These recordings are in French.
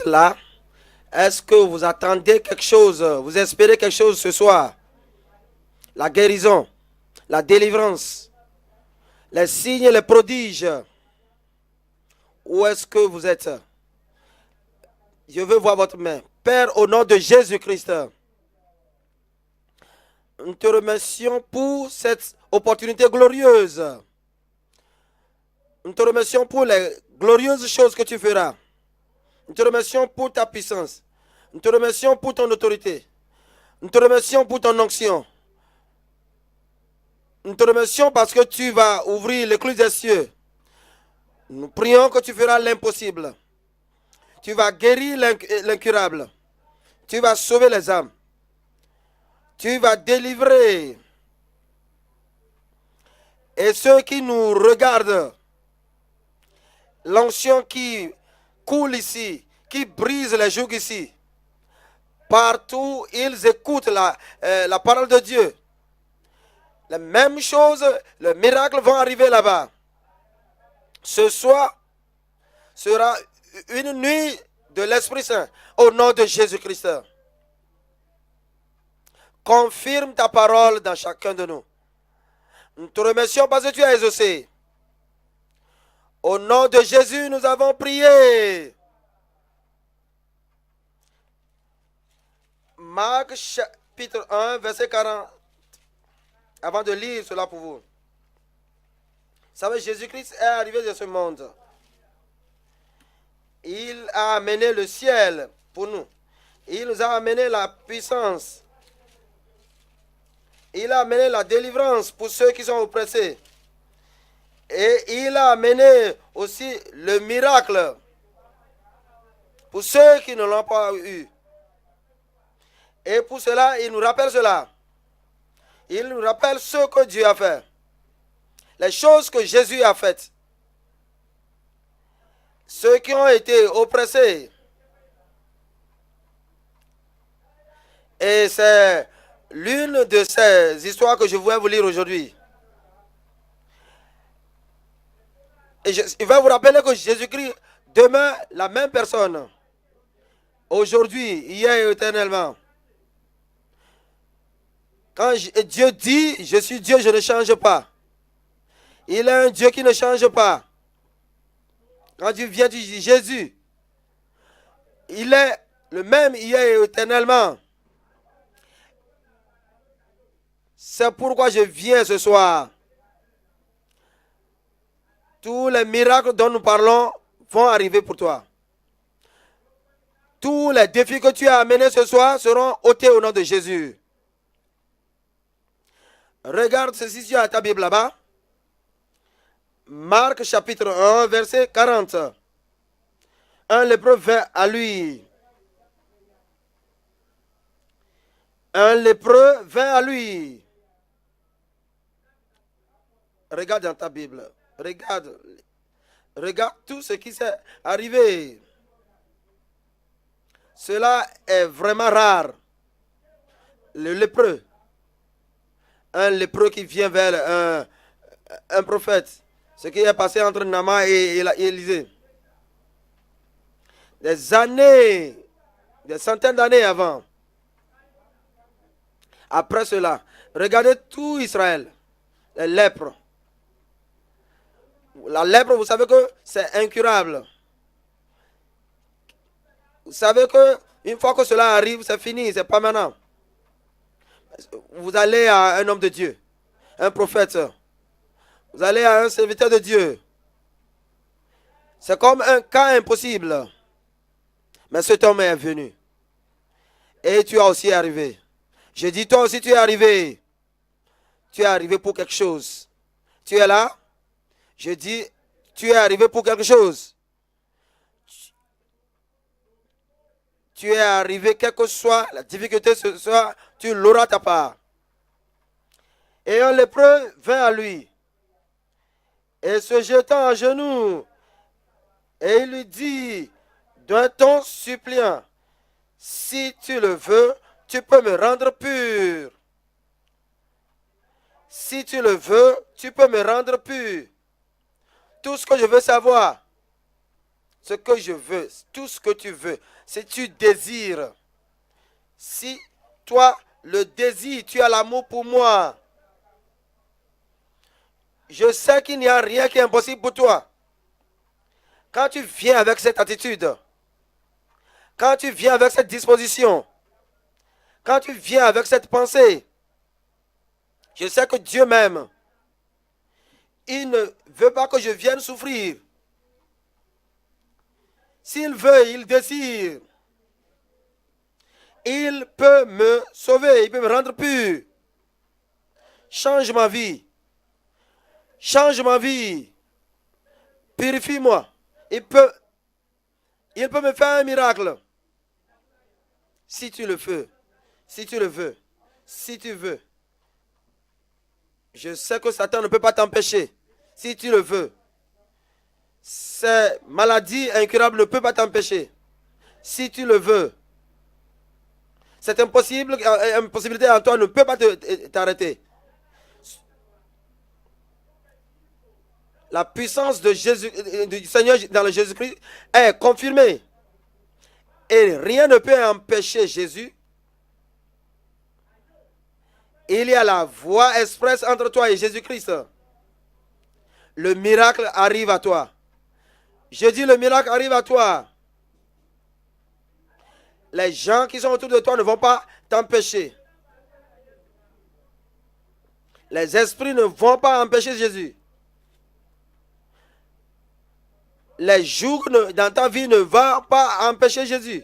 êtes là, est-ce que vous attendez quelque chose, vous espérez quelque chose ce soir? La guérison, la délivrance, les signes, les prodiges. Où est-ce que vous êtes? Je veux voir votre main. Père, au nom de Jésus-Christ, nous te remercions pour cette opportunité glorieuse. Nous te remercions pour les glorieuses choses que tu feras. Nous te remercions pour ta puissance. Nous te remercions pour ton autorité. Nous te remercions pour ton onction. Nous te remercions parce que tu vas ouvrir l'écluse des cieux. Nous prions que tu feras l'impossible. Tu vas guérir l'incurable. Tu vas sauver les âmes. Tu vas délivrer. Et ceux qui nous regardent, l'onction qui coule ici, qui brise les jougs ici, partout ils écoutent la parole de Dieu. Les mêmes choses, les miracles vont arriver là-bas. Ce soir sera une nuit de l'Esprit Saint au nom de Jésus-Christ. Confirme ta parole dans chacun de nous. Nous te remercions parce que tu as exaucé. Au nom de Jésus, nous avons prié. Marc chapitre 1, verset 40. Avant de lire cela pour vous. Vous savez, Jésus-Christ est arrivé de ce monde. Il a amené le ciel pour nous. Il nous a amené la puissance. Il a amené la délivrance pour ceux qui sont oppressés. Et il a amené aussi le miracle pour ceux qui ne l'ont pas eu. Et pour cela, il nous rappelle cela. Il nous rappelle ce que Dieu a fait. Les choses que Jésus a faites. Ceux qui ont été oppressés. Et c'est l'une de ces histoires que je voulais vous lire aujourd'hui. Et je vais vous rappeler que Jésus-Christ demeure la même personne. Aujourd'hui, hier et éternellement. Quand Dieu dit, je suis Dieu, je ne change pas. Il est un Dieu qui ne change pas. Quand Dieu vient, tu dis Jésus. Il est le même hier et éternellement. C'est pourquoi je viens ce soir. Tous les miracles dont nous parlons vont arriver pour toi. Tous les défis que tu as amenés ce soir seront ôtés au nom de Jésus. Regarde ceci sur ta Bible là-bas. Marc chapitre 1, verset 40. Un lépreux vint à lui. Un lépreux vint à lui. Regarde dans ta Bible. Regarde tout ce qui s'est arrivé. Cela est vraiment rare. Le lépreux. Un lépreux qui vient vers un prophète. Ce qui est passé entre Naaman et Élisée. Des années, des centaines d'années avant. Après cela, regardez tout Israël. Les lèpres. La lèpre, vous savez que c'est incurable. Vous savez que une fois que cela arrive, c'est fini, c'est pas maintenant. Vous allez à un homme de Dieu, un prophète. Vous allez à un serviteur de Dieu. C'est comme un cas impossible. Mais cet homme est venu. Et tu as aussi arrivé. Je dis toi aussi tu es arrivé. Tu es arrivé pour quelque chose. Tu es là? Je dis, tu es arrivé pour quelque chose. Tu es arrivé, quelle que soit la difficulté ce soir, tu l'auras ta part. Et un lépreux vint à lui. Et se jetant à genoux, et il lui dit d'un ton suppliant, si tu le veux, tu peux me rendre pur. Si tu le veux, tu peux me rendre pur. Tout ce que je veux savoir, ce que je veux, tout ce que tu veux, si tu désires, si toi le désir, tu as l'amour pour moi, je sais qu'il n'y a rien qui est impossible pour toi. Quand tu viens avec cette attitude, quand tu viens avec cette disposition, quand tu viens avec cette pensée, je sais que Dieu m'aime. Il ne veut pas que je vienne souffrir. S'il veut, il désire. Il peut me sauver, il peut me rendre pur. Change ma vie. Change ma vie. Purifie-moi. Il peut me faire un miracle. Si tu le veux. Si tu le veux. Si tu veux. Je sais que Satan ne peut pas t'empêcher. Si tu le veux. Ces maladies incurables ne peuvent pas t'empêcher. Si tu le veux. Cette impossibilité en toi ne peut pas t'arrêter. La puissance de du Seigneur dans le Jésus-Christ est confirmée. Et rien ne peut empêcher Jésus. Il y a la voie expresse entre toi et Jésus-Christ. Le miracle arrive à toi. Je dis le miracle arrive à toi. Les gens qui sont autour de toi ne vont pas t'empêcher. Les esprits ne vont pas empêcher Jésus. Les jours dans ta vie ne vont pas empêcher Jésus.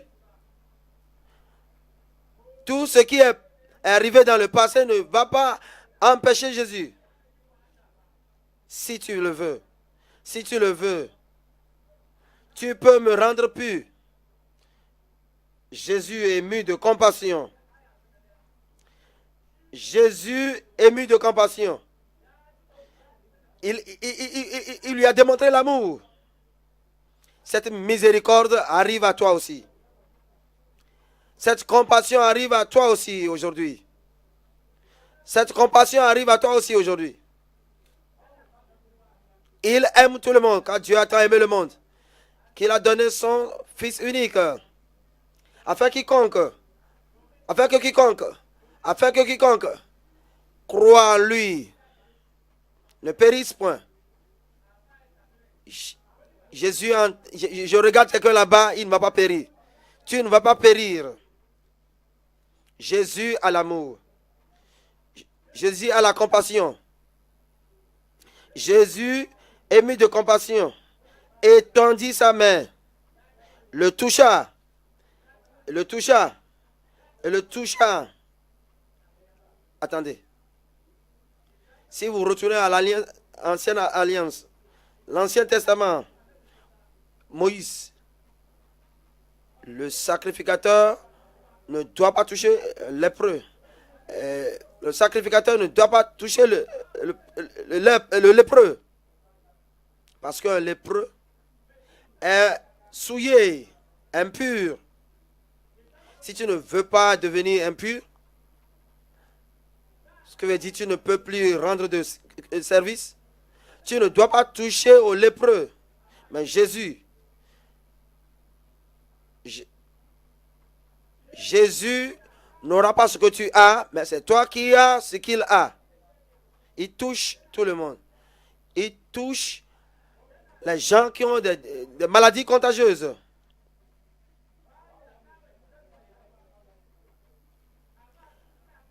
Tout ce qui est arrivé dans le passé ne va pas empêcher Jésus. Si tu le veux, si tu le veux, tu peux me rendre pur. Jésus est ému de compassion. Jésus ému de compassion. Il lui a démontré l'amour. Cette miséricorde arrive à toi aussi. Cette compassion arrive à toi aussi aujourd'hui. Cette compassion arrive à toi aussi aujourd'hui. Il aime tout le monde, car Dieu a tant aimé le monde, qu'il a donné son Fils unique, afin que quiconque croit en lui ne périsse point. Jésus, je regarde quelqu'un là-bas, il ne va pas périr. Tu ne vas pas périr. Jésus a l'amour. Jésus a la compassion. Jésus, ému de compassion, étendit sa main, le toucha. Attendez. Si vous retournez à l'ancienne alliance, l'Ancien Testament, Moïse, le sacrificateur ne doit pas toucher lépreux. Le sacrificateur ne doit pas toucher le lépreux. Parce qu'un lépreux est souillé, impur. Si tu ne veux pas devenir impur, ce que veut dire tu ne peux plus rendre de service, tu ne dois pas toucher au lépreux. Mais Jésus n'aura pas ce que tu as, mais c'est toi qui as ce qu'il a. Il touche tout le monde. Il touche les gens qui ont des maladies contagieuses.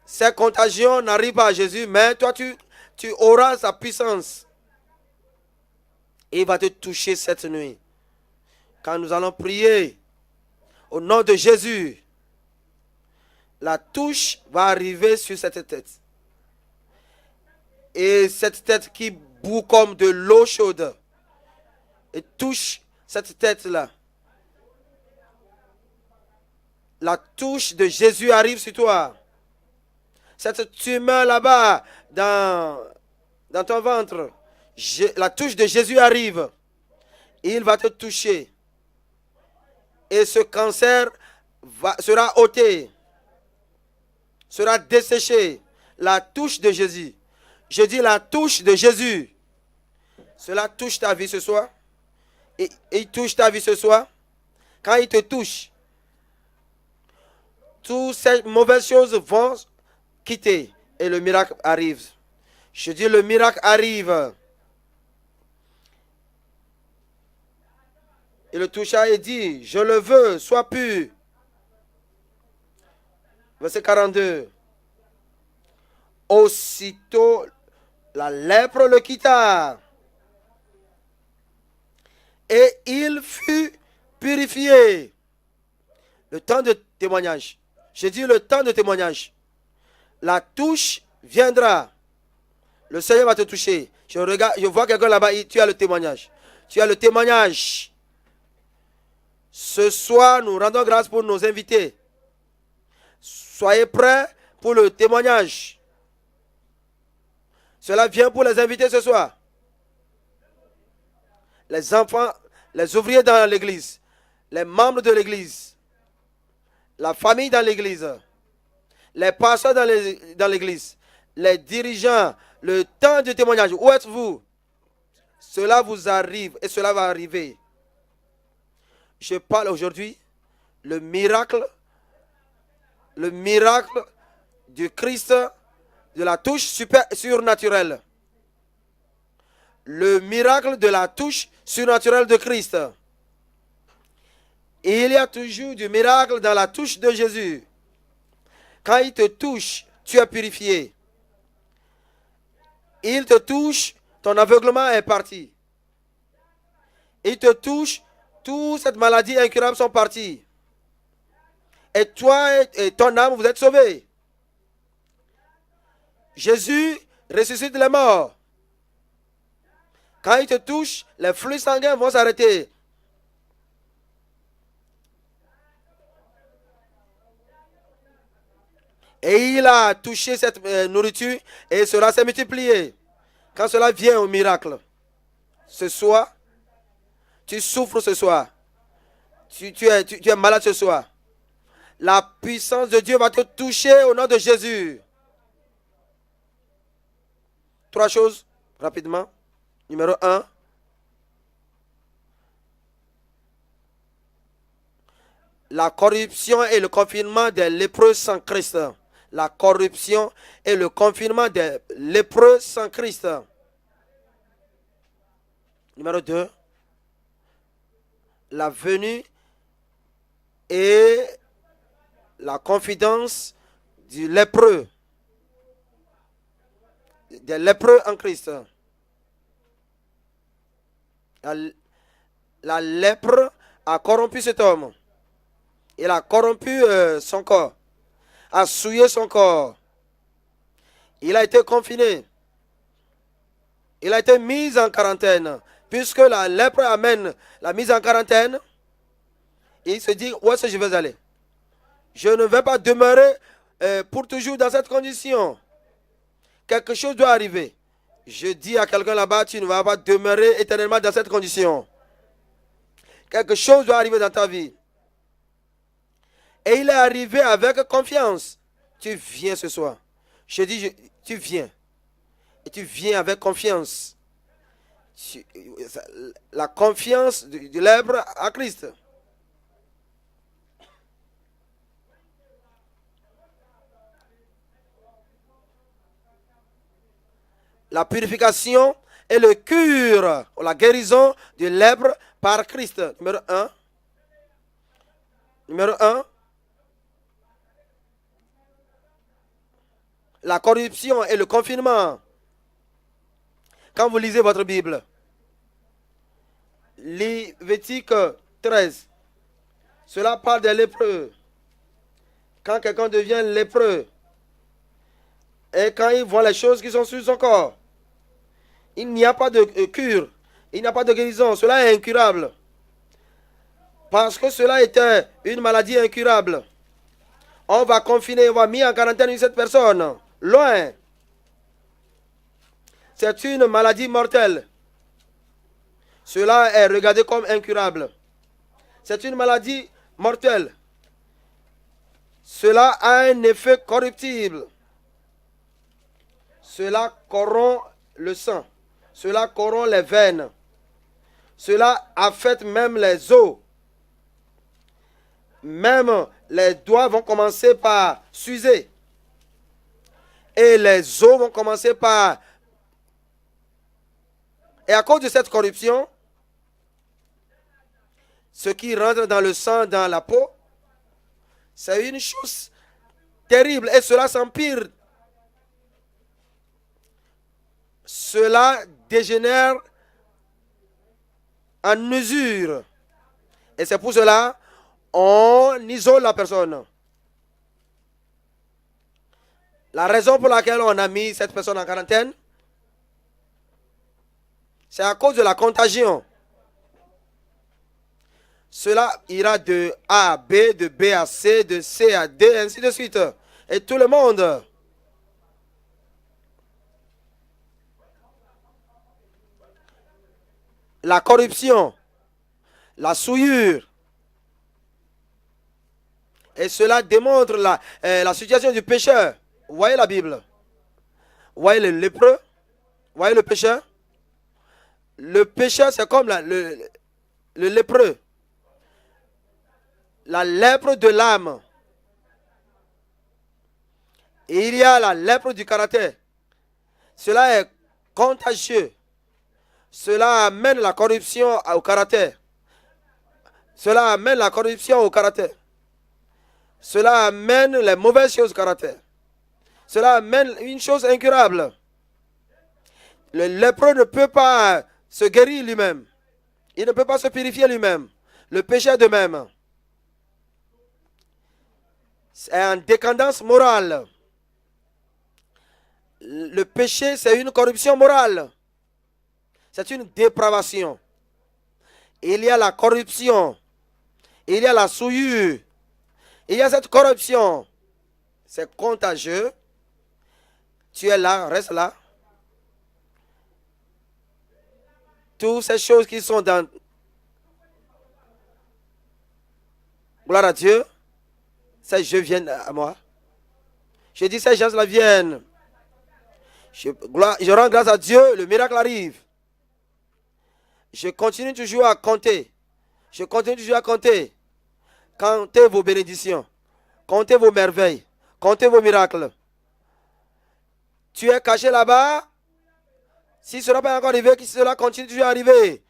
Ces contagions n'arrivent pas à Jésus, mais toi, tu auras sa puissance. Et il va te toucher cette nuit. Quand nous allons prier au nom de Jésus, la touche va arriver sur cette tête. Et cette tête qui bout comme de l'eau chaude. Et touche cette tête-là. La touche de Jésus arrive sur toi. Cette tumeur là-bas, dans ton ventre, la touche de Jésus arrive. Il va te toucher. Et ce cancer sera ôté, sera desséché. La touche de Jésus. Je dis la touche de Jésus. Cela touche ta vie ce soir. il touche ta vie ce soir, quand il te touche, toutes ces mauvaises choses vont quitter et le miracle arrive. Je dis le miracle arrive. Il le toucha et dit, je le veux, sois pur. Verset 42. Aussitôt, la lèpre le quitta. Et il fut purifié. Le temps de témoignage. J'ai dit le temps de témoignage. La touche viendra. Le Seigneur va te toucher. Je vois quelqu'un là-bas, tu as le témoignage. Tu as le témoignage. Ce soir, nous rendons grâce pour nos invités. Soyez prêts pour le témoignage. Cela vient pour les invités ce soir. Les enfants, les ouvriers dans l'église, les membres de l'église, la famille dans l'église, les pasteurs dans l'église, les dirigeants, le temps du témoignage. Où êtes-vous? Cela vous arrive et cela va arriver. Je parle aujourd'hui le miracle du Christ, de la touche surnaturelle. Le miracle de la touche surnaturelle de Christ. Il y a toujours du miracle dans la touche de Jésus. Quand il te touche, tu es purifié. Il te touche, ton aveuglement est parti. Il te touche, toute cette maladie incurable sont parties. Et toi et ton âme, vous êtes sauvés. Jésus ressuscite les morts. Quand il te touche, les flux sanguins vont s'arrêter. Et il a touché cette nourriture et cela s'est multiplié. Quand cela vient au miracle, ce soir, tu souffres ce soir. Tu es malade ce soir. La puissance de Dieu va te toucher au nom de Jésus. 3 choses, rapidement. Numéro 1. La corruption et le confinement des lépreux sans Christ. La corruption et le confinement des lépreux sans Christ. Numéro 2. La venue et la confidence du lépreux. Des lépreux en Christ. La lèpre a corrompu cet homme. Il a corrompu son corps. A souillé son corps. Il a été confiné. Il a été mis en quarantaine. Puisque la lèpre amène la mise en quarantaine, il se dit, où est-ce que je vais aller? Je ne vais pas demeurer pour toujours dans cette condition. Quelque chose doit arriver. Je dis à quelqu'un là-bas, tu ne vas pas demeurer éternellement dans cette condition. Quelque chose doit arriver dans ta vie. Et il est arrivé avec confiance. Tu viens ce soir. Je dis, tu viens. Et tu viens avec confiance. La confiance du lèpre à Christ. La purification et le cure, ou la guérison du lèpre par Christ. Numéro 1. Numéro 1. La corruption et le confinement. Quand vous lisez votre Bible, Lévitique 13, cela parle des lépreux. Quand quelqu'un devient lépreux, et quand il voit les choses qui sont sur son corps, il n'y a pas de cure, il n'y a pas de guérison, cela est incurable. Parce que cela était une maladie incurable. On va confiner, on va mettre en quarantaine cette personne, loin. C'est une maladie mortelle. Cela est regardé comme incurable. C'est une maladie mortelle. Cela a un effet corruptible. Cela corrompt le sang. Cela corrompt les veines. Cela affecte même les os. Même les doigts vont commencer par s'user. Et les os vont commencer par... Et à cause de cette corruption, ce qui rentre dans le sang, dans la peau, c'est une chose terrible. Et cela s'empire. Cela dégénère en usure. Et c'est pour cela on isole la personne. La raison pour laquelle on a mis cette personne en quarantaine, c'est à cause de la contagion. Cela ira de A à B, de B à C, de C à D, ainsi de suite. Et tout le monde. La corruption, la souillure. Et cela démontre la situation du pécheur. Vous voyez la Bible? Vous voyez le lépreux? Vous voyez le pécheur? Le pécheur, c'est comme le lépreux. La lèpre de l'âme. Et il y a la lèpre du caractère. Cela est contagieux. Cela amène la corruption au caractère. Cela amène la corruption au caractère. Cela amène les mauvaises choses au caractère. Cela amène une chose incurable. Le lépreux ne peut pas se guérir lui-même. Il ne peut pas se purifier lui-même. Le péché de même. C'est en décadence morale. Le péché, c'est une corruption morale. C'est une dépravation. Il y a la corruption. Il y a la souillure. Il y a cette corruption. C'est contagieux. Tu es là, reste là. Toutes ces choses qui sont dans... Gloire à Dieu. Ces jeux viennent à moi. Je dis, ces gens-là viennent. Je rends grâce à Dieu, le miracle arrive. Je continue toujours à compter. Je continue toujours à compter. Comptez vos bénédictions. Comptez vos merveilles. Comptez vos miracles. Tu es caché là-bas. Si cela n'est pas encore arrivé, que cela continue toujours à arriver.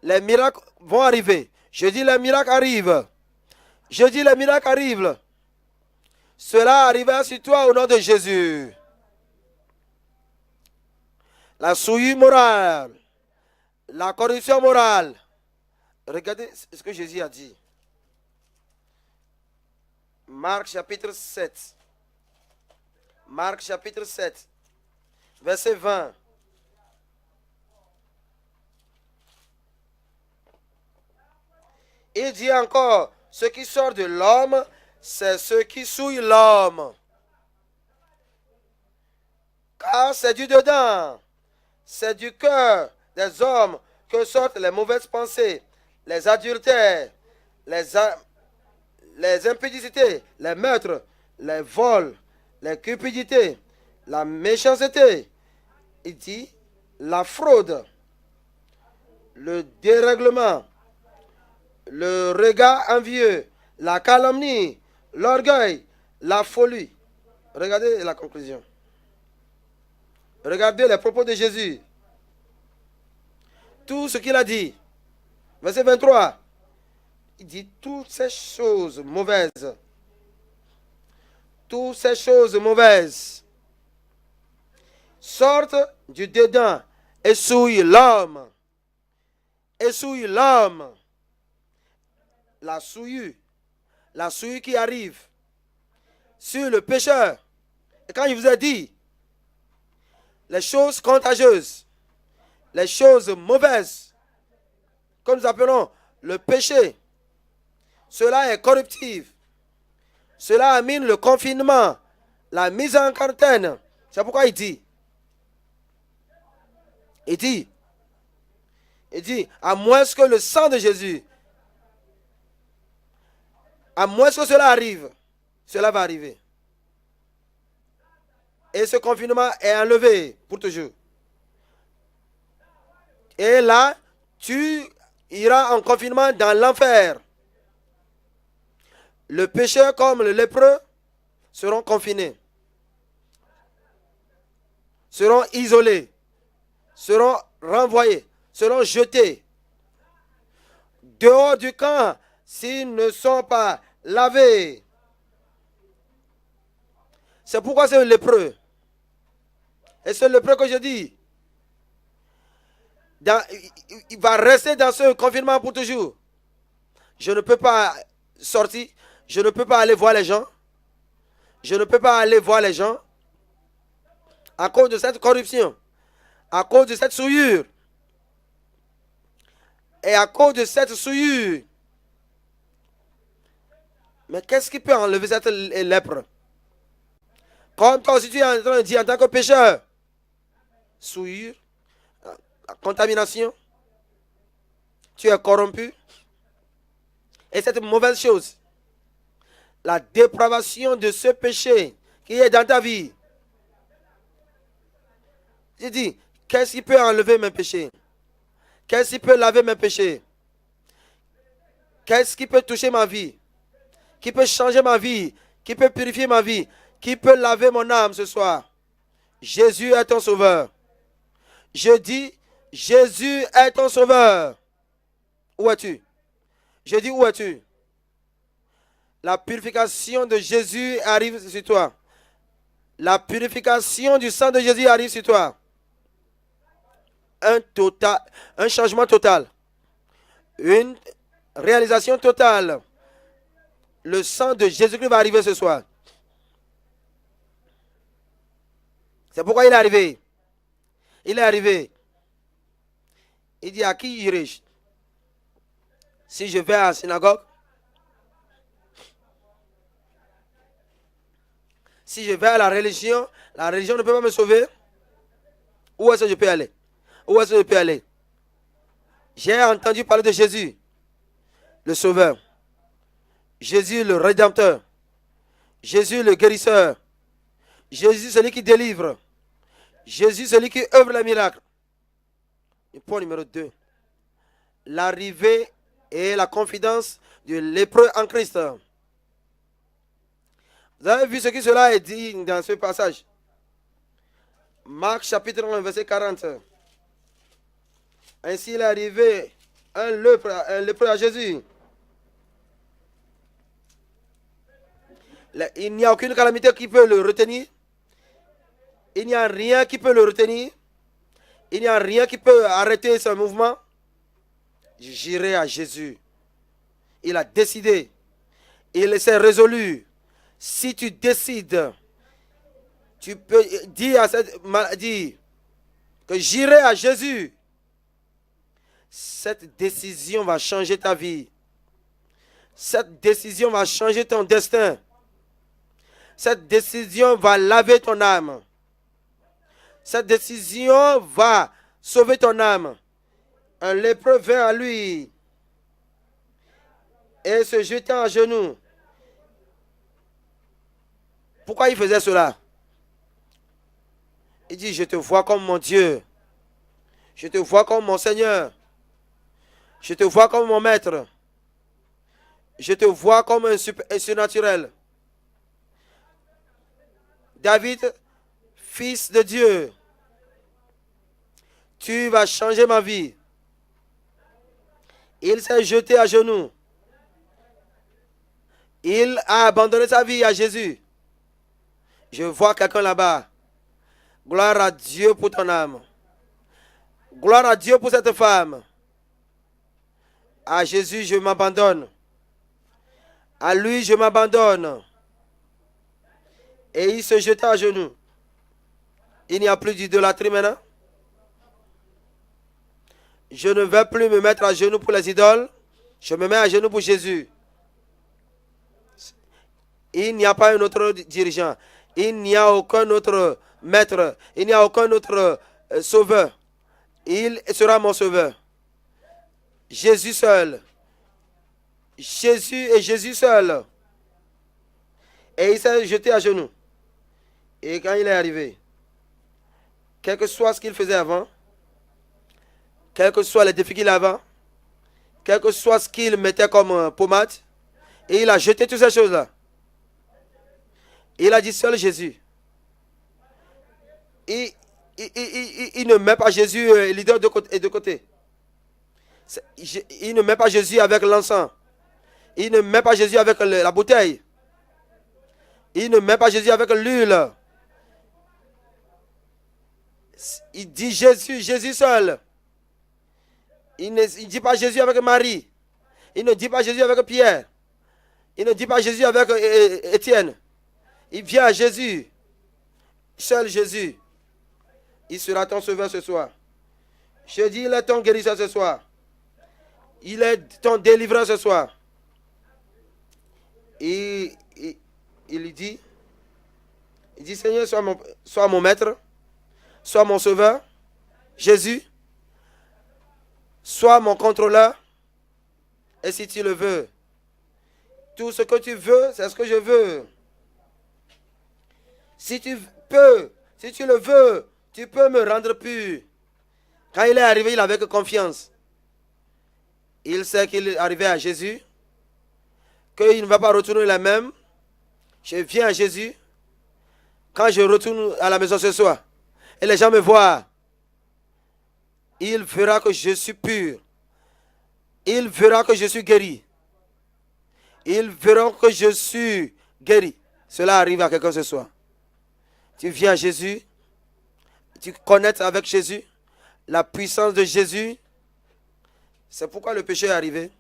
Les miracles vont arriver. Je dis les miracles arrivent. Je dis les miracles arrivent. Cela arrivera sur toi au nom de Jésus. La souillure morale. La corruption morale. Regardez ce que Jésus a dit. Marc chapitre 7. Marc chapitre 7. Verset 20. Il dit encore, ce qui sort de l'homme, c'est ce qui souille l'homme. Car c'est du dedans, c'est du cœur des hommes que sortent les mauvaises pensées, les adultères, les impudicités, les meurtres, les vols, les cupidités, la méchanceté. Il dit la fraude, le dérèglement, le regard envieux, la calomnie, l'orgueil, la folie. Regardez la conclusion. Regardez les propos de Jésus. Tout ce qu'il a dit. Verset 23. Il dit toutes ces choses mauvaises. Toutes ces choses mauvaises sortent du dedans et souillent l'homme. Et souillent l'homme. La souillure qui arrive sur le pécheur. Et quand il vous a dit, les choses contagieuses, les choses mauvaises, comme nous appelons le péché, cela est corruptif. Cela amène le confinement, la mise en quarantaine. C'est pourquoi il dit, à moins que le sang de Jésus, à moins que cela arrive, cela va arriver. Et ce confinement est enlevé pour toujours. Et là, tu iras en confinement dans l'enfer. Le pécheur comme le lépreux seront confinés, seront isolés, seront renvoyés, seront jetés dehors du camp s'ils ne sont pas lavés. C'est pourquoi c'est un lépreux. Et ce lépreux que je dis, il va rester dans ce confinement pour toujours. Je ne peux pas sortir, je ne peux pas aller voir les gens. Je ne peux pas aller voir les gens à cause de cette corruption, à cause de cette souillure. Et à cause de cette souillure. Mais qu'est-ce qui peut enlever cette lèpre? Comme toi aussi tu es en train de dire en tant que pécheur, souillure, contamination, tu es corrompu. Et cette mauvaise chose, la dépravation de ce péché qui est dans ta vie. Je dis, qu'est-ce qui peut enlever mes péchés? Qu'est-ce qui peut laver mes péchés? Qu'est-ce qui peut toucher ma vie? Qui peut changer ma vie? Qui peut purifier ma vie? Qui peut laver mon âme ce soir? Jésus est ton sauveur. Je dis, Jésus est ton sauveur. Où es-tu? Je dis, où es-tu? La purification de Jésus arrive sur toi. La purification du sang de Jésus arrive sur toi. Un changement total. Une réalisation totale. Le sang de Jésus-Christ va arriver ce soir. C'est pourquoi il est arrivé. Il est arrivé. Il dit, à qui irai-je? Si je vais à la synagogue, si je vais à la religion ne peut pas me sauver. Où est-ce que je peux aller? Où est-ce que je peux aller? J'ai entendu parler de Jésus, le Sauveur. Jésus, le Rédempteur. Jésus, le guérisseur. Jésus, celui qui délivre. Jésus, celui qui œuvre les miracles. Et point numéro 2. L'arrivée et la confidence du lépreux en Christ. Vous avez vu ce que cela est dit dans ce passage. Marc chapitre 1, verset 40. Ainsi il est arrivé un lépreux à Jésus. Il n'y a aucune calamité qui peut le retenir. Il n'y a rien qui peut le retenir. Il n'y a rien qui peut arrêter ce mouvement. J'irai à Jésus. Il a décidé. Il s'est résolu. Si tu décides, tu peux dire à cette maladie que j'irai à Jésus. Cette décision va changer ta vie. Cette décision va changer ton destin. Cette décision va laver ton âme. Cette décision va sauver ton âme. Un lépreux vint à lui et se jetant à genoux. Pourquoi il faisait cela? Il dit, je te vois comme mon Dieu. Je te vois comme mon Seigneur. Je te vois comme mon maître. Je te vois comme un surnaturel. David, fils de Dieu, tu vas changer ma vie. Il s'est jeté à genoux. Il a abandonné sa vie à Jésus. Je vois quelqu'un là-bas. Gloire à Dieu pour ton âme. Gloire à Dieu pour cette femme. À Jésus, je m'abandonne. À lui, je m'abandonne. Et il se jeta à genoux. Il n'y a plus d'idolâtrie maintenant. Je ne vais plus me mettre à genoux pour les idoles. Je me mets à genoux pour Jésus. Il n'y a pas un autre dirigeant. Il n'y a aucun autre maître. Il n'y a aucun autre sauveur. Il sera mon sauveur. Jésus seul. Jésus et Jésus seul. Et il s'est jeté à genoux. Et quand il est arrivé, quel que soit ce qu'il faisait avant, quels que soient les défis qu'il avait, quel que soit ce qu'il mettait comme pommade, et il a jeté toutes ces choses-là. Il a dit seul Jésus. Il ne met pas Jésus leader de côté. Il ne met pas Jésus avec l'encens. Il ne met pas Jésus avec la bouteille. Il ne met pas Jésus avec l'huile. Il dit Jésus, Jésus seul. Il ne dit pas Jésus avec Marie. Il ne dit pas Jésus avec Pierre. Il ne dit pas Jésus avec Étienne. Il vient à Jésus. Seul Jésus. Il sera ton sauveur ce soir. Je dis, il est ton guérisseur ce soir. Il est ton délivreur ce soir. Il dit, Seigneur, sois mon maître, sois mon sauveur, Jésus, sois mon contrôleur, et si tu le veux, tout ce que tu veux, c'est ce que je veux. Si tu le veux, tu peux me rendre pur. Quand il est arrivé, il avait confiance. Il sait qu'il est arrivé à Jésus, qu'il ne va pas retourner la même. Je viens à Jésus. Quand je retourne à la maison ce soir, et les gens me voient, il verra que je suis pur. Il verra que je suis guéri. Ils verront que je suis guéri. Cela arrive à quelqu'un ce soir. Tu viens à Jésus, tu connectes avec Jésus, la puissance de Jésus. C'est pourquoi le péché est arrivé.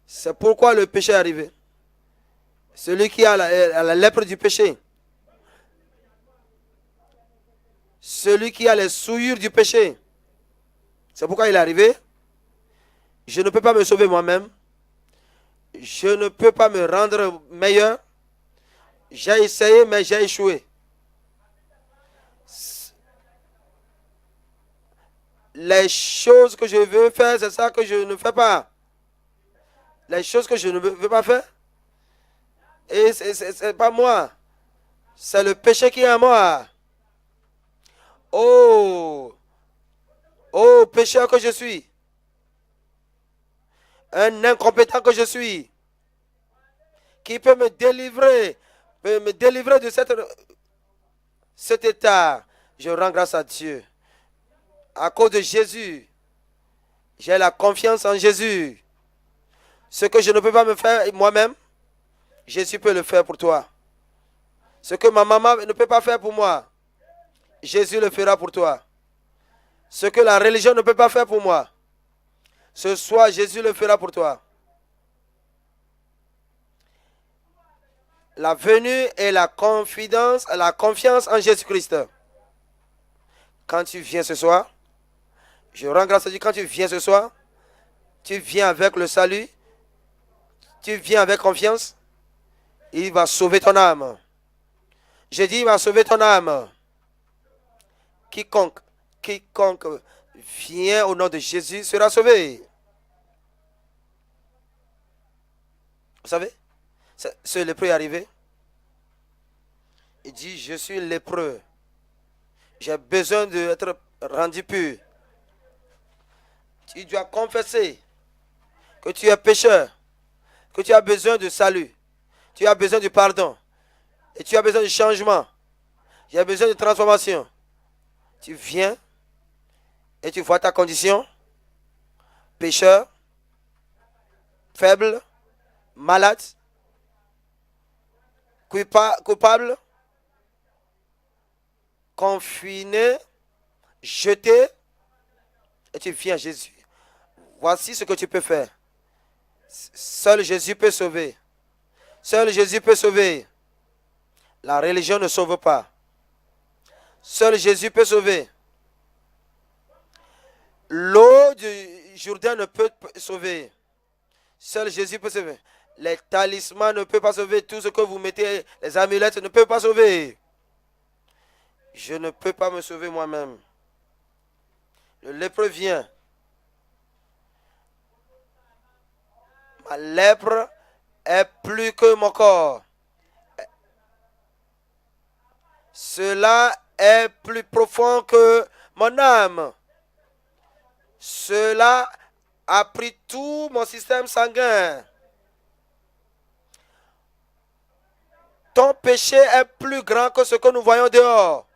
C'est pourquoi le péché est arrivé. Celui qui a la lèpre du péché. Celui qui a les souillures du péché. C'est pourquoi il est arrivé. Je ne peux pas me sauver moi-même. Je ne peux pas me rendre meilleur. J'ai essayé, mais j'ai échoué. Les choses que je veux faire, c'est ça que je ne fais pas. Les choses que je ne veux pas faire. Et c'est pas moi. C'est le péché qui est en moi. Oh, pécheur que je suis. Un incompétent que je suis. Qui peut me délivrer de cet état. Je rends grâce à Dieu. À cause de Jésus, j'ai la confiance en Jésus. Ce que je ne peux pas me faire moi-même, Jésus peut le faire pour toi. Ce que ma maman ne peut pas faire pour moi, Jésus le fera pour toi. Ce que la religion ne peut pas faire pour moi, ce soir, Jésus le fera pour toi. La venue et la confiance en Jésus-Christ. Quand tu viens ce soir, je rends grâce à Dieu. Quand tu viens ce soir, tu viens avec le salut, tu viens avec confiance, il va sauver ton âme. Je dis, il va sauver ton âme. Quiconque vient au nom de Jésus sera sauvé. Vous savez, ce lépreux est arrivé. Il dit, je suis lépreux. J'ai besoin d'être rendu pur. Tu dois confesser que tu es pécheur, que tu as besoin de salut, tu as besoin de pardon, et tu as besoin de changement, tu as besoin de transformation. Tu viens et tu vois ta condition, pécheur, faible, malade, coupable, confiné, jeté, et tu viens à Jésus. Voici ce que tu peux faire. Seul Jésus peut sauver. Seul Jésus peut sauver. La religion ne sauve pas. Seul Jésus peut sauver. L'eau du Jourdain ne peut sauver. Seul Jésus peut sauver. Les talismans ne peuvent pas sauver. Tout ce que vous mettez, les amulettes ne peuvent pas sauver. Je ne peux pas me sauver moi-même. Le lépreux vient. Ma lèpre est plus que mon corps. Cela est plus profond que mon âme. Cela a pris tout mon système sanguin. Ton péché est plus grand que ce que nous voyons dehors.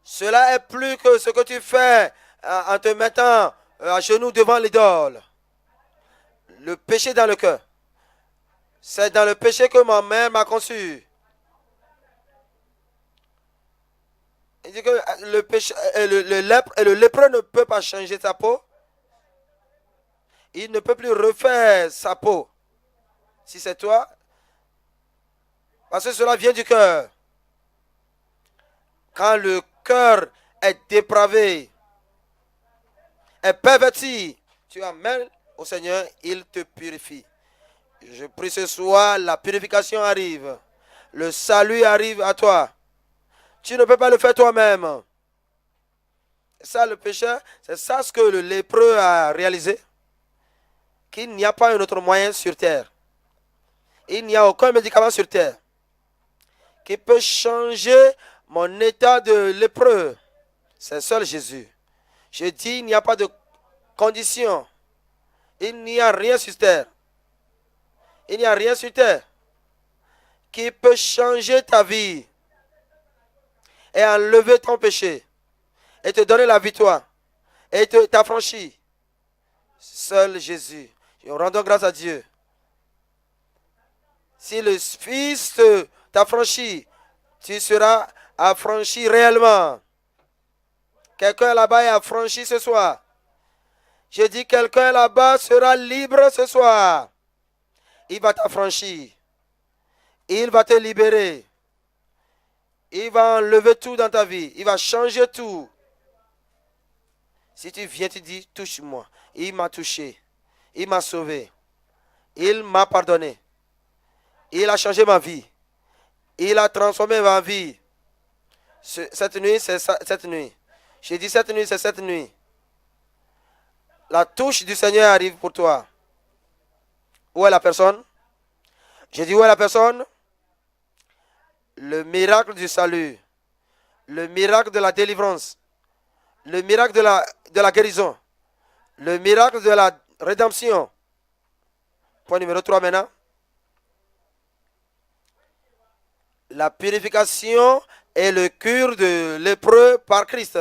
Cela est plus que ce que tu fais en te mettant à genoux devant l'idole. Le péché dans le cœur. C'est dans le péché que ma mère m'a conçu. Il dit que le péché, le lépreux ne peut pas changer sa peau. Il ne peut plus refaire sa peau. Si c'est toi, parce que cela vient du cœur. Quand le cœur est dépravé, est perverti, tu amènes au Seigneur, il te purifie. Je prie ce soir, la purification arrive. Le salut arrive à toi. Tu ne peux pas le faire toi-même. C'est ça le péché, c'est ça ce que le lépreux a réalisé. Qu'il n'y a pas un autre moyen sur terre. Il n'y a aucun médicament sur terre qui peut changer mon état de lépreux. C'est seul Jésus. Je dis, il n'y a pas de condition. Il n'y a rien sur terre. Il n'y a rien sur terre qui peut changer ta vie et enlever ton péché et te donner la victoire et t'affranchir. Seul Jésus. Nous rendons grâce à Dieu. Si le Fils t'affranchit, tu seras affranchi réellement. Quelqu'un là-bas est affranchi ce soir. Je dis quelqu'un là-bas sera libre ce soir. Il va t'affranchir. Il va te libérer. Il va enlever tout dans ta vie. Il va changer tout. Si tu viens, tu dis, touche-moi. Il m'a touché. Il m'a sauvé. Il m'a pardonné. Il a changé ma vie. Il a transformé ma vie. Cette nuit, c'est cette nuit. J'ai dit cette nuit, c'est cette nuit. La touche du Seigneur arrive pour toi. Où est la personne? J'ai dit où est la personne? Le miracle du salut. Le miracle de la délivrance. Le miracle de la guérison. Le miracle de la rédemption. Point numéro 3 maintenant. La purification est le cure de lépreux par Christ.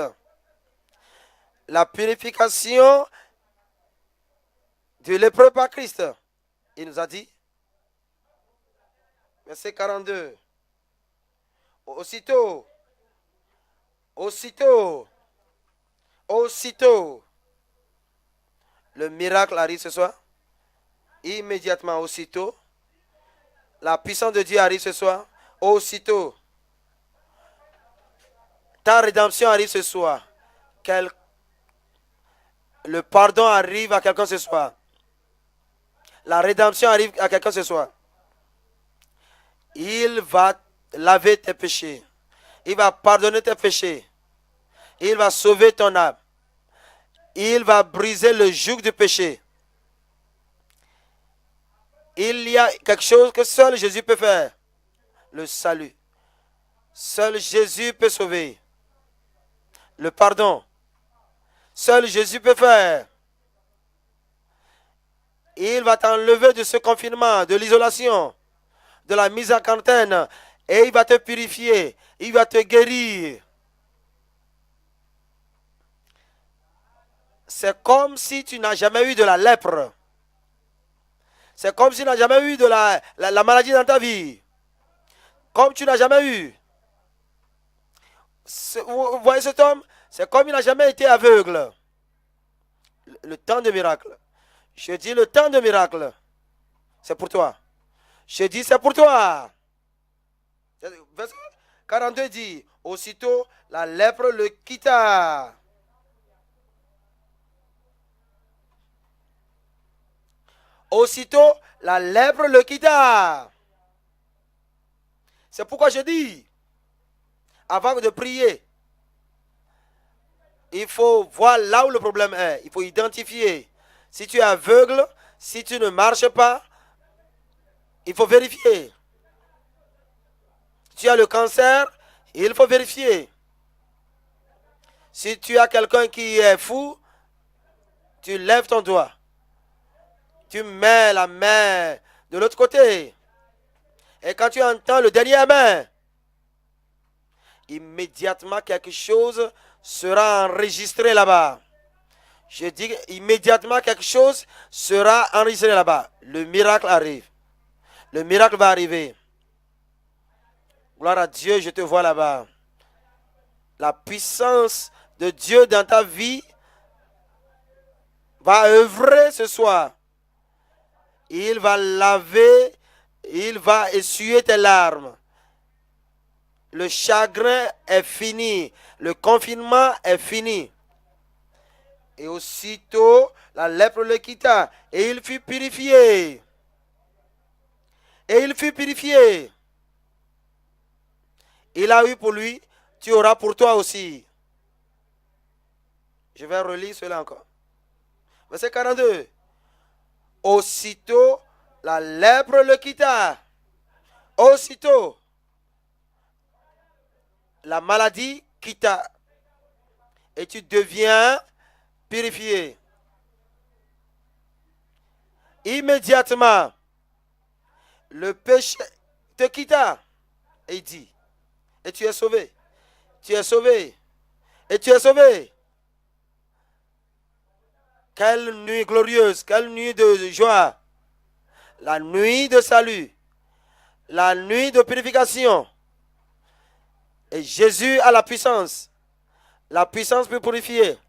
La purification du lépreux par Christ. Il nous a dit, verset 42, aussitôt, le miracle arrive ce soir. Immédiatement, aussitôt, la puissance de Dieu arrive ce soir. Aussitôt, ta rédemption arrive ce soir. Le pardon arrive à quelqu'un ce soir. La rédemption arrive à quelqu'un ce soir. Il va laver tes péchés. Il va pardonner tes péchés. Il va sauver ton âme. Il va briser le joug du péché. Il y a quelque chose que seul Jésus peut faire. Le salut. Seul Jésus peut sauver. Le pardon. Seul Jésus peut faire. Il va t'enlever de ce confinement, de l'isolation, de la mise en quarantaine. Et il va te purifier. Il va te guérir. C'est comme si tu n'as jamais eu de la lèpre. C'est comme si tu n'as jamais eu de la maladie dans ta vie. Comme tu n'as jamais eu. Vous voyez cet homme? C'est comme il n'a jamais été aveugle. Le temps de miracle. Je dis le temps de miracle. C'est pour toi. Je dis c'est pour toi. Verset 42 dit, aussitôt la lèpre le quitta. Aussitôt la lèpre le quitta. C'est pourquoi je dis, avant de prier, il faut voir là où le problème est. Il faut identifier. Si tu es aveugle, si tu ne marches pas, il faut vérifier. Si tu as le cancer, il faut vérifier. Si tu as quelqu'un qui est fou, tu lèves ton doigt. Tu mets la main de l'autre côté. Et quand tu entends le dernier amen, immédiatement quelque chose sera enregistré là-bas. Je dis immédiatement quelque chose sera enregistré là-bas. Le miracle arrive. Le miracle va arriver. Gloire à Dieu, je te vois là-bas. La puissance de Dieu dans ta vie va œuvrer ce soir. Il va laver, il va essuyer tes larmes. Le chagrin est fini. Le confinement est fini. Et aussitôt, la lèpre le quitta. Et il fut purifié. Et il fut purifié. Il a eu pour lui, tu auras pour toi aussi. Je vais relire cela encore. Verset 42. Aussitôt, la lèpre le quitta. Aussitôt, la maladie quitta. Et tu deviens purifié. Immédiatement, le péché te quitta. Et il dit, et tu es sauvé. Tu es sauvé. Et tu es sauvé. Quelle nuit glorieuse, quelle nuit de joie. La nuit de salut. La nuit de purification. Et Jésus a la puissance. La puissance pour purifier.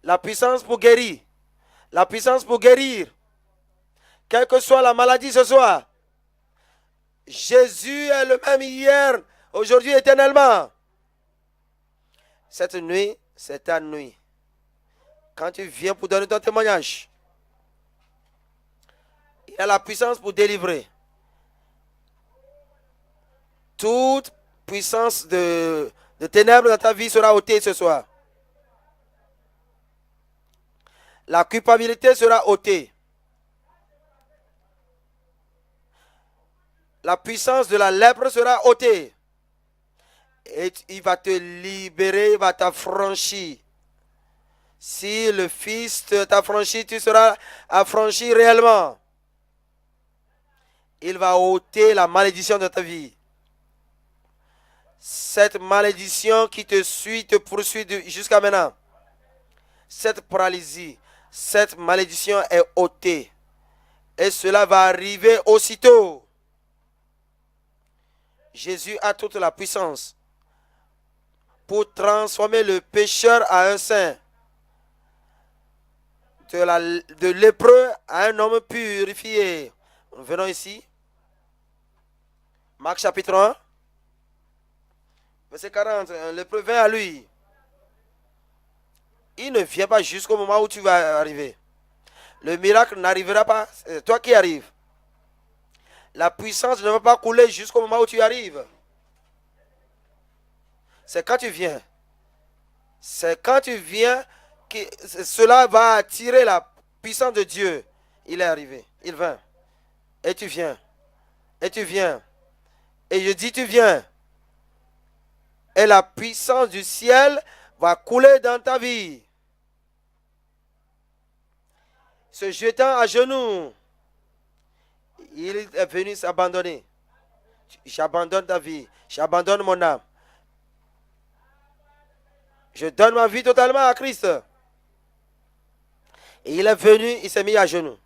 La puissance pour guérir. La puissance pour guérir. Quelle que soit la maladie ce soir. Jésus est le même hier, aujourd'hui, éternellement. Cette nuit, c'est ta nuit. Quand tu viens pour donner ton témoignage, il a la puissance pour délivrer. Toute puissance de ténèbres dans ta vie sera ôtée ce soir. La culpabilité sera ôtée. La puissance de la lèpre sera ôtée. Et il va te libérer, il va t'affranchir. Si le Fils t'affranchit, tu seras affranchi réellement. Il va ôter la malédiction de ta vie. Cette malédiction qui te suit, te poursuit jusqu'à maintenant. Cette paralysie, cette malédiction est ôtée. Et cela va arriver aussitôt. Jésus a toute la puissance pour transformer le pécheur à un saint. De lépreux à un homme purifié. Nous venons ici. Marc chapitre 1. Verset 40. Un lépreux vient à lui. Il ne vient pas jusqu'au moment où tu vas arriver. Le miracle n'arrivera pas. C'est toi qui arrives. La puissance ne va pas couler jusqu'au moment où tu arrives. C'est quand tu viens. C'est quand tu viens que cela va attirer la puissance de Dieu. Il est arrivé. Il vint. Et tu viens. Et tu viens. Et je dis tu viens. Et la puissance du ciel va couler dans ta vie. Se jetant à genoux, il est venu s'abandonner. J'abandonne ta vie. J'abandonne mon âme. Je donne ma vie totalement à Christ. Et il est venu, il s'est mis à genoux.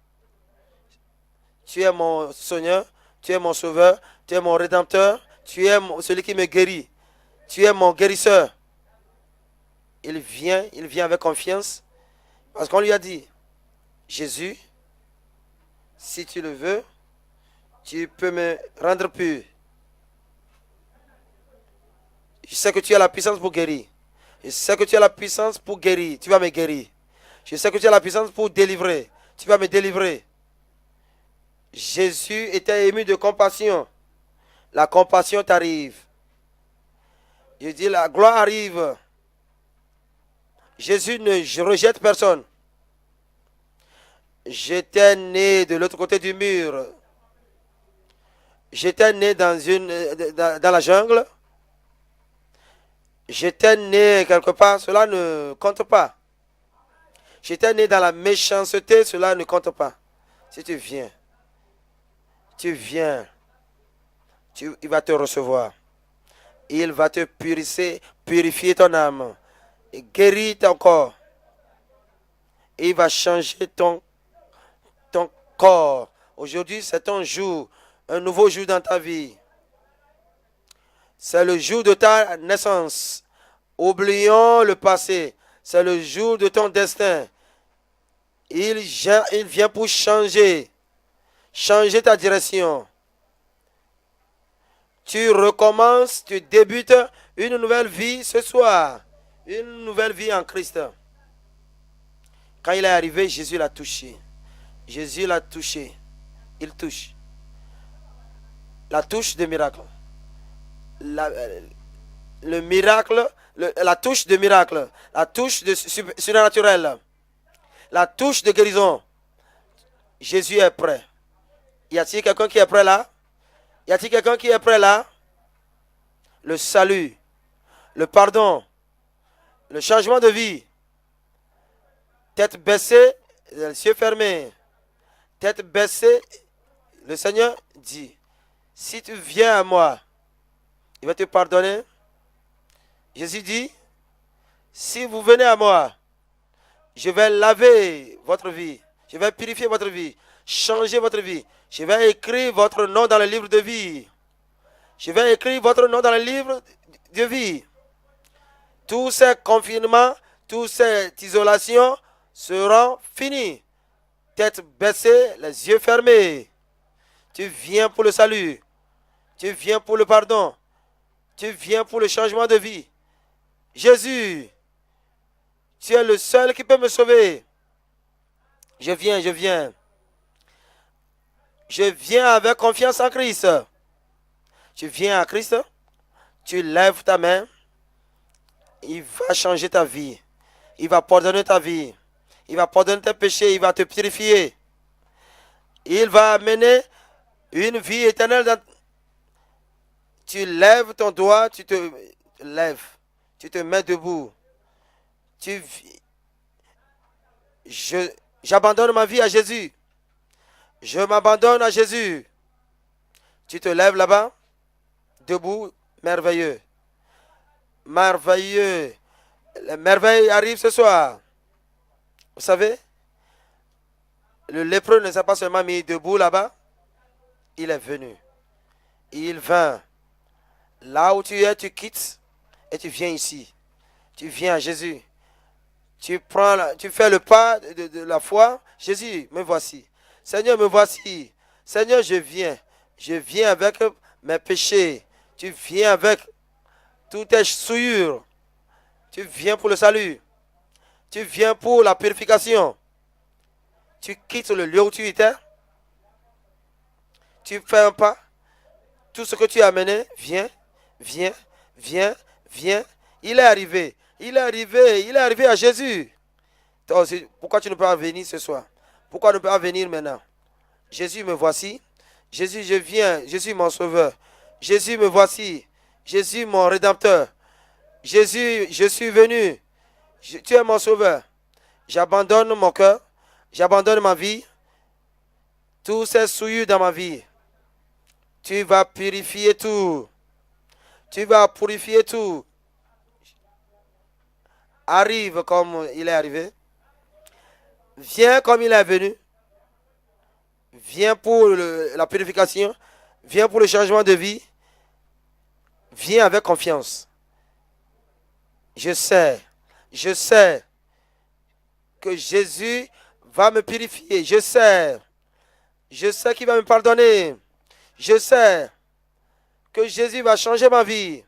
Tu es mon Seigneur, tu es mon Sauveur, tu es mon Rédempteur, tu es celui qui me guérit. Tu es mon guérisseur. Il vient avec confiance. Parce qu'on lui a dit, Jésus, si tu le veux, tu peux me rendre pur. Je sais que tu as la puissance pour guérir. Je sais que tu as la puissance pour guérir. Tu vas me guérir. Je sais que tu as la puissance pour délivrer. Tu vas me délivrer. Jésus était ému de compassion. La compassion t'arrive. Je dis, la gloire arrive. Jésus ne rejette personne. J'étais né de l'autre côté du mur. J'étais né dans la jungle. J'étais né quelque part, cela ne compte pas. J'étais né dans la méchanceté, cela ne compte pas. Si tu viens, il va te recevoir. Il va te purifier ton âme, et guérir ton corps. Et il va changer ton corps. Aujourd'hui, c'est un jour, un nouveau jour dans ta vie. C'est le jour de ta naissance. Oublions le passé. C'est le jour de ton destin. Il vient pour changer ta direction. Tu recommences, tu débutes une nouvelle vie ce soir. Une nouvelle vie en Christ. Quand il est arrivé, Jésus l'a touché. Jésus l'a touché. Il touche. La touche de miracle. Le miracle, la touche de miracle. La touche de surnaturel. La touche de guérison. Jésus est prêt. Y a-t-il quelqu'un qui est prêt là? Y a-t-il quelqu'un qui est prêt là? Le salut, le pardon, le changement de vie. Tête baissée, les yeux fermés. Tête baissée, le Seigneur dit, si tu viens à moi, il va te pardonner. Jésus dit, si vous venez à moi, je vais laver votre vie. Je vais purifier votre vie. Changer votre vie. Je vais écrire votre nom dans le livre de vie. Je vais écrire votre nom dans le livre de vie. Tous ces confinements, toutes ces isolations seront finis. Tête baissée, les yeux fermés. Tu viens pour le salut. Tu viens pour le pardon. Tu viens pour le changement de vie. Jésus, tu es le seul qui peut me sauver. Je viens. Je viens avec confiance en Christ. Tu viens à Christ, tu lèves ta main, il va changer ta vie. Il va pardonner ta vie. Il va pardonner tes péchés, il va te purifier. Il va amener une vie éternelle. Tu lèves ton doigt, tu te lèves. Tu te mets debout. J'abandonne ma vie à Jésus. Je m'abandonne à Jésus. Tu te lèves là-bas, debout, merveilleux. Merveilleux. Les merveilles arrivent ce soir. Vous savez, le lépreux ne s'est pas seulement mis debout là-bas, il est venu. Il vint. Là où tu es, tu quittes et tu viens ici. Tu viens à Jésus. Tu fais le pas de la foi. Jésus, me voici. Seigneur, me voici. Seigneur, je viens. Je viens avec mes péchés. Tu viens avec toutes tes souillures. Tu viens pour le salut. Tu viens pour la purification. Tu quittes le lieu où tu étais. Tu fais un pas. Tout ce que tu as amené, viens. Il est arrivé. Il est arrivé à Jésus. Toi aussi, pourquoi tu ne peux pas venir ce soir? Pourquoi ne peux pas venir maintenant? Jésus, me voici. Jésus, je viens. Jésus, mon sauveur. Jésus, me voici. Jésus, mon rédempteur. Jésus, je suis venu. Tu es mon sauveur. J'abandonne mon cœur. J'abandonne ma vie. Tous ces souillures dans ma vie. Tu vas purifier tout. Tu vas purifier tout. Arrive comme il est arrivé. Viens comme il est venu. Viens pour la purification. Viens pour le changement de vie. Viens avec confiance. Je sais que Jésus va me purifier. Je sais qu'il va me pardonner. Je sais que Jésus va changer ma vie.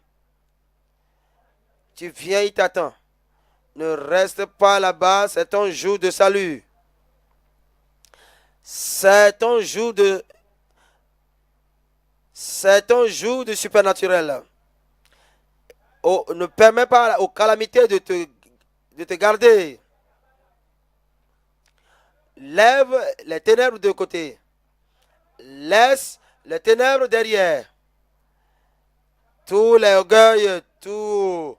Tu viens, il t'attend. Ne reste pas là-bas, c'est ton jour de salut. C'est ton jour de supernaturel. Oh, ne permets pas aux calamités de te garder. Lève les ténèbres de côté. Laisse les ténèbres derrière. Tous les orgueils, tous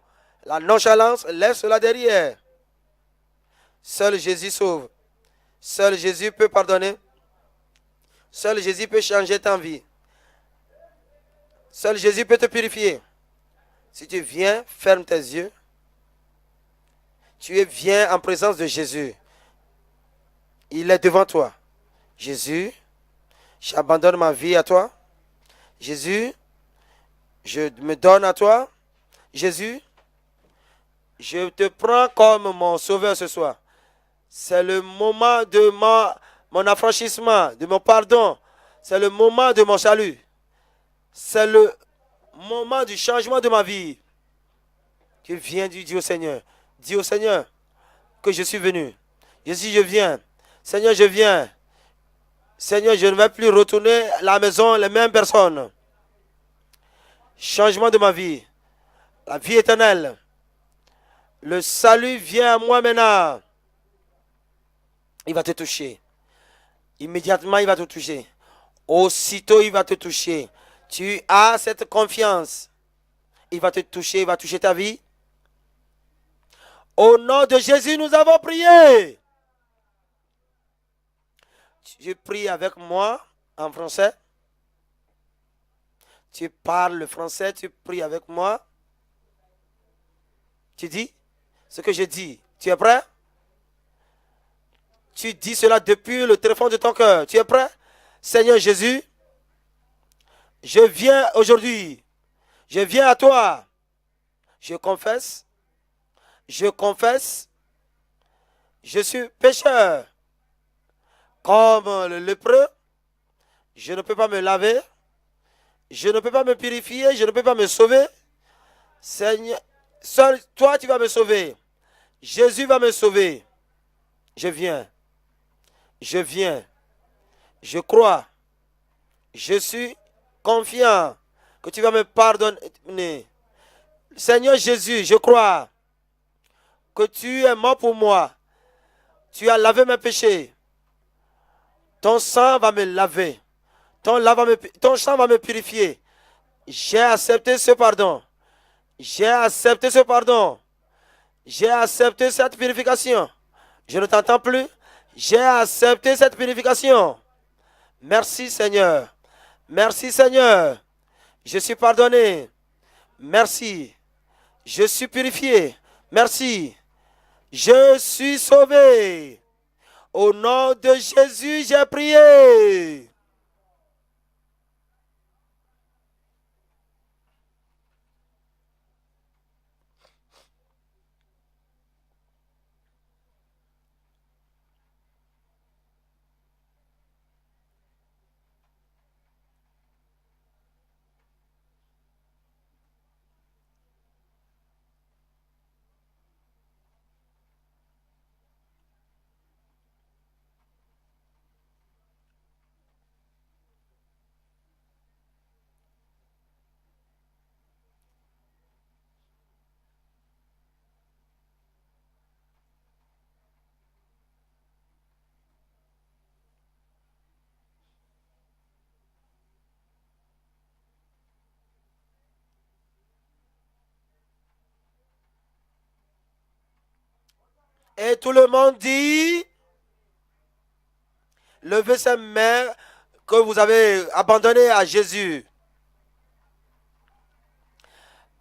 La nonchalance, laisse cela derrière. Seul Jésus sauve. Seul Jésus peut pardonner. Seul Jésus peut changer ta vie. Seul Jésus peut te purifier. Si tu viens, ferme tes yeux. Tu viens en présence de Jésus. Il est devant toi. Jésus, j'abandonne ma vie à toi. Jésus, je me donne à toi. Jésus, je te prends comme mon sauveur ce soir. C'est le moment de mon affranchissement, de mon pardon. C'est le moment de mon salut. C'est le moment du changement de ma vie. Tu viens du Dieu au Seigneur. Dis au Seigneur que je suis venu. Jésus, je viens. Seigneur, je viens. Seigneur, je ne vais plus retourner à la maison les mêmes personnes. Changement de ma vie. La vie éternelle. Le salut vient à moi maintenant. Il va te toucher. Immédiatement, il va te toucher. Aussitôt, il va te toucher. Tu as cette confiance. Il va te toucher, il va toucher ta vie. Au nom de Jésus, nous avons prié. Tu pries avec moi en français. Tu parles le français, tu pries avec moi. Tu dis ce que je dis. Tu es prêt? Tu dis cela depuis le tréfonds de ton cœur. Tu es prêt? Seigneur Jésus, je viens aujourd'hui. Je viens à toi. Je confesse. Je confesse. Je suis pécheur. Comme le lépreux, je ne peux pas me laver. Je ne peux pas me purifier. Je ne peux pas me sauver. Seigneur, seul toi tu vas me sauver. Jésus va me sauver. Je viens. Je viens. Je crois. Je suis confiant que tu vas me pardonner. Seigneur Jésus, je crois que tu es mort pour moi. Tu as lavé mes péchés. Ton sang va me laver. Ton sang va me purifier. J'ai accepté ce pardon. J'ai accepté ce pardon. J'ai accepté cette purification. Je ne t'entends plus. J'ai accepté cette purification. Merci Seigneur. Merci Seigneur. Je suis pardonné. Merci. Je suis purifié. Merci. Je suis sauvé. Au nom de Jésus, j'ai prié. Et tout le monde dit, levez ces mains que vous avez abandonnées à Jésus.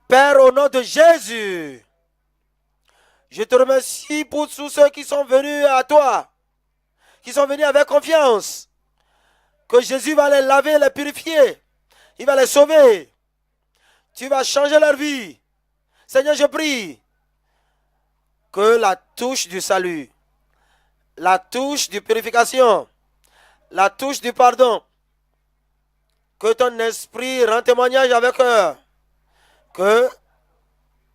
Père, au nom de Jésus, je te remercie pour tous ceux qui sont venus à toi, qui sont venus avec confiance, que Jésus va les laver, les purifier, il va les sauver. Tu vas changer leur vie. Seigneur, je prie que la touche du salut, la touche de purification, la touche du pardon, que ton esprit rend témoignage avec eux, que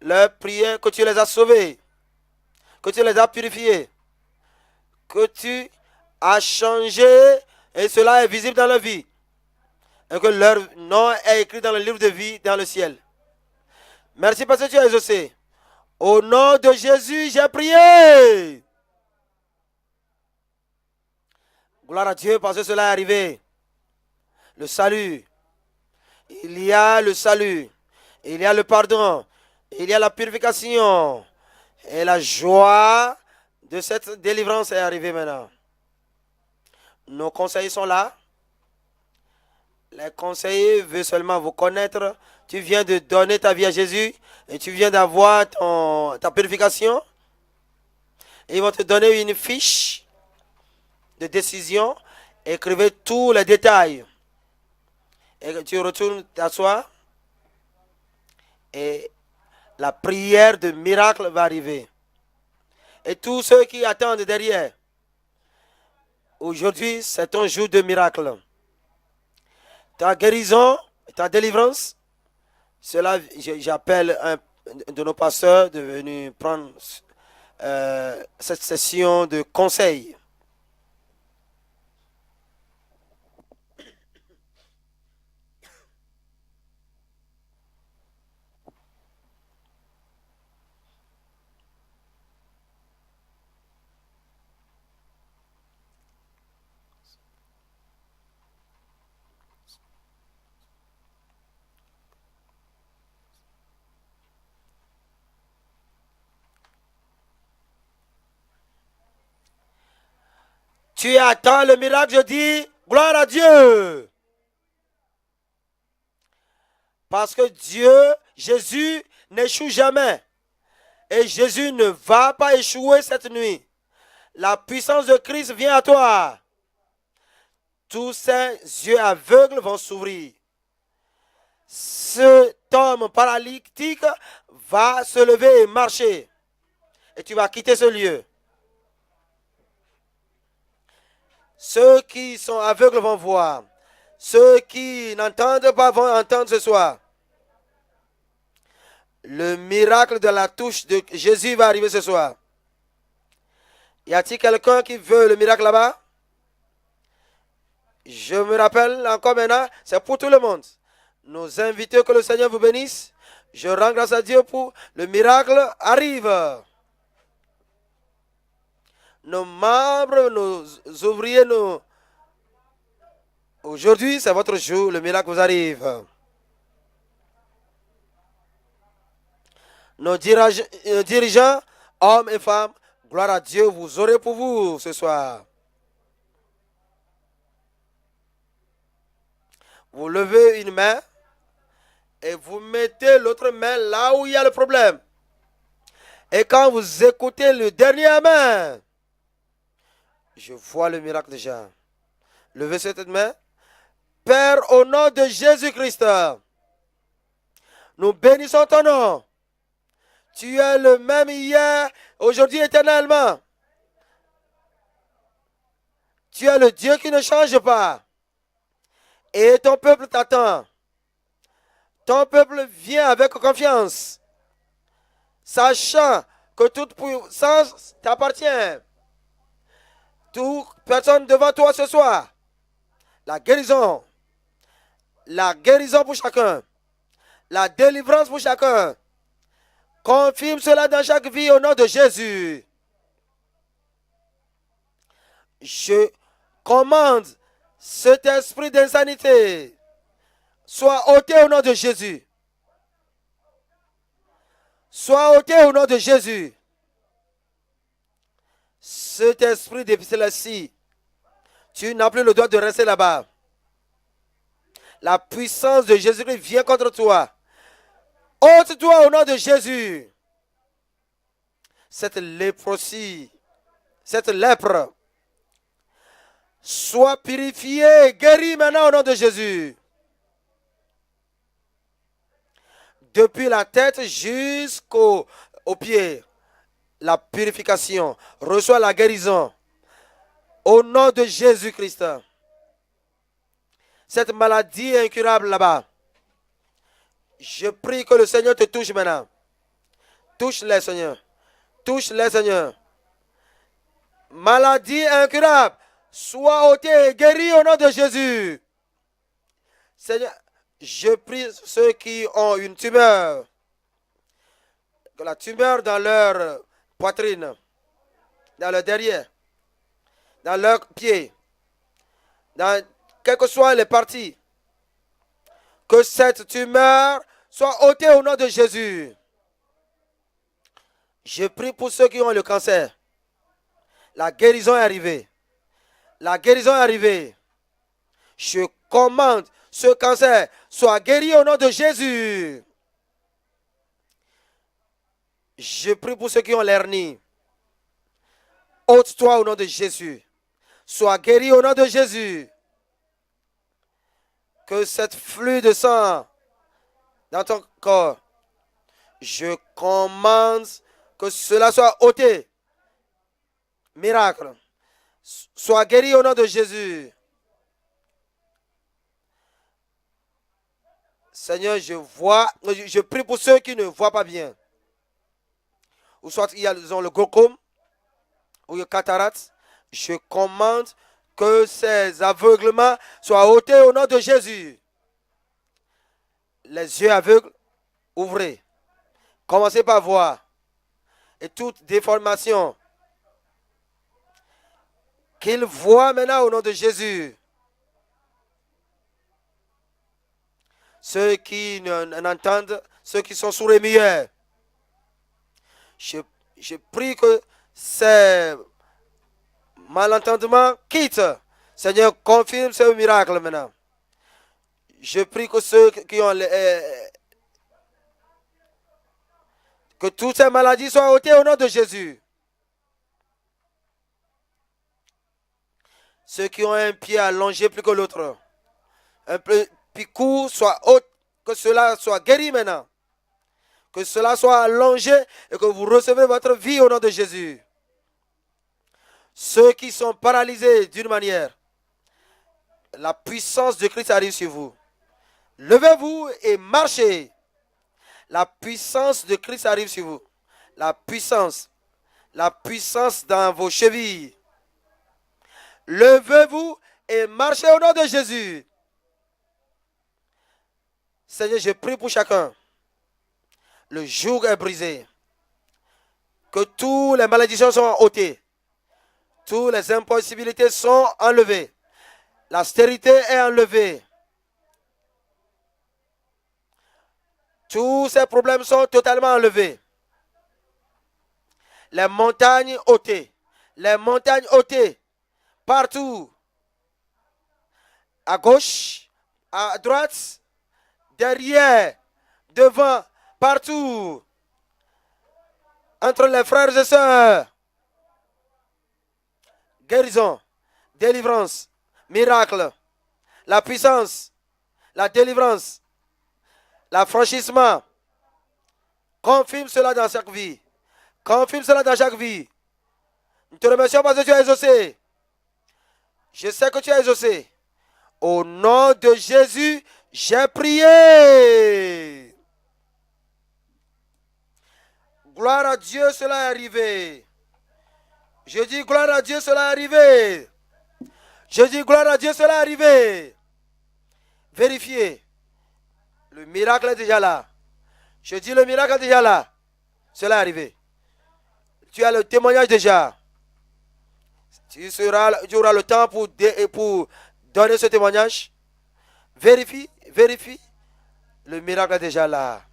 leur prière, que tu les as sauvés, que tu les as purifiés, que tu as changé et cela est visible dans leur vie, et que leur nom est écrit dans le livre de vie dans le ciel. Merci parce que tu as exaucé. Au nom de Jésus, j'ai prié. Gloire à Dieu parce que cela est arrivé. Le salut. Il y a le salut. Il y a le pardon. Il y a la purification. Et la joie de cette délivrance est arrivée maintenant. Nos conseillers sont là. Les conseillers veulent seulement vous connaître. Tu viens de donner ta vie à Jésus et tu viens d'avoir ta purification. Et ils vont te donner une fiche de décision. Écrivez tous les détails. Et tu retournes t'asseoir. Et la prière de miracle va arriver. Et tous ceux qui attendent derrière. Aujourd'hui, c'est ton jour de miracle. Ta guérison, ta délivrance, cela, j'appelle un de nos pasteurs de venir prendre cette session de conseil. Tu attends le miracle, je dis, gloire à Dieu. Parce que Dieu, Jésus, n'échoue jamais. Et Jésus ne va pas échouer cette nuit. La puissance de Christ vient à toi. Tous ces yeux aveugles vont s'ouvrir. Cet homme paralytique va se lever et marcher. Et tu vas quitter ce lieu. Ceux qui sont aveugles vont voir. Ceux qui n'entendent pas vont entendre ce soir. Le miracle de la touche de Jésus va arriver ce soir. Y a-t-il quelqu'un qui veut le miracle là-bas? Je me rappelle encore maintenant, c'est pour tout le monde. Nous invitons que le Seigneur vous bénisse. Je rends grâce à Dieu pour le miracle arrive. Nos membres, nos ouvriers, aujourd'hui, c'est votre jour, le miracle vous arrive. Nos dirigeants, hommes et femmes, gloire à Dieu, vous aurez pour vous ce soir. Vous levez une main et vous mettez l'autre main là où il y a le problème. Et quand vous écoutez le dernier main, je vois le miracle déjà. Levez cette main. Père, au nom de Jésus-Christ, nous bénissons ton nom. Tu es le même hier, aujourd'hui, éternellement. Tu es le Dieu qui ne change pas. Et ton peuple t'attend. Ton peuple vient avec confiance, sachant que toute puissance t'appartient. Toute personne devant toi ce soir, la guérison pour chacun, la délivrance pour chacun. Confirme cela dans chaque vie au nom de Jésus. Je commande cet esprit d'insanité soit ôté au nom de Jésus. Soit ôté au nom de Jésus. Cet esprit d'épilepsie, tu n'as plus le droit de rester là-bas. La puissance de Jésus-Christ vient contre toi. Ôte-toi au nom de Jésus. Cette léprosie, cette lèpre, sois purifiée, guérie maintenant au nom de Jésus. Depuis la tête jusqu'aux pieds, la purification, reçois la guérison au nom de Jésus-Christ. Cette maladie est incurable là-bas. Je prie que le Seigneur te touche maintenant. Touche-les, Seigneur. Touche-les, Seigneur. Maladie incurable, sois ôtée et guérie au nom de Jésus. Seigneur, je prie ceux qui ont une tumeur, la tumeur dans leur poitrine, dans leur derrière, dans leurs pieds, dans quelles que soient les parties, que cette tumeur soit ôtée au nom de Jésus. Je prie pour ceux qui ont le cancer. La guérison est arrivée. La guérison est arrivée. Je commande ce cancer soit guéri au nom de Jésus. Je prie pour ceux qui ont l'hernie. Ôte-toi au nom de Jésus. Sois guéri au nom de Jésus. Que cette flux de sang dans ton corps, je commande que cela soit ôté. Miracle. Sois guéri au nom de Jésus. Seigneur, je prie pour ceux qui ne voient pas bien. Ou soit ils ont le glaucome ou le cataracte. Je commande que ces aveuglements soient ôtés au nom de Jésus. Les yeux aveugles, ouvrez. Commencez par voir. Et toute déformation, qu'ils voient maintenant au nom de Jésus. Ceux qui n'entendent, ceux qui sont sourds et muets. Je prie que ces malentendements quittent. Seigneur, confirme ce miracle maintenant. Je prie que ceux qui ont que toutes ces maladies soient ôtées au nom de Jésus. Ceux qui ont un pied allongé plus que l'autre, un peu picou soit haute, que cela soit guéri maintenant. Que cela soit allongé et que vous recevez votre vie au nom de Jésus. Ceux qui sont paralysés d'une manière, la puissance de Christ arrive sur vous. Levez-vous et marchez. La puissance de Christ arrive sur vous. La puissance dans vos chevilles. Levez-vous et marchez au nom de Jésus. Seigneur, je prie pour chacun. Le joug est brisé. Que toutes les malédictions sont ôtées. Toutes les impossibilités sont enlevées. La stérilité est enlevée. Tous ces problèmes sont totalement enlevés. Les montagnes ôtées. Les montagnes ôtées. Partout. À gauche, à droite, derrière, devant, partout. Entre les frères et sœurs. Guérison, délivrance, miracle, la puissance, la délivrance, l'affranchissement. Confirme cela dans chaque vie. Confirme cela dans chaque vie. Nous te remercions parce que tu as exaucé. Je sais que tu as exaucé. Au nom de Jésus, j'ai prié. Gloire à Dieu, cela est arrivé. Je dis gloire à Dieu, cela est arrivé. Je dis gloire à Dieu, cela est arrivé. Vérifiez. Le miracle est déjà là. Je dis le miracle est déjà là. Cela est arrivé. Tu as le témoignage déjà. Tu auras le temps pour donner ce témoignage. Vérifie. Le miracle est déjà là.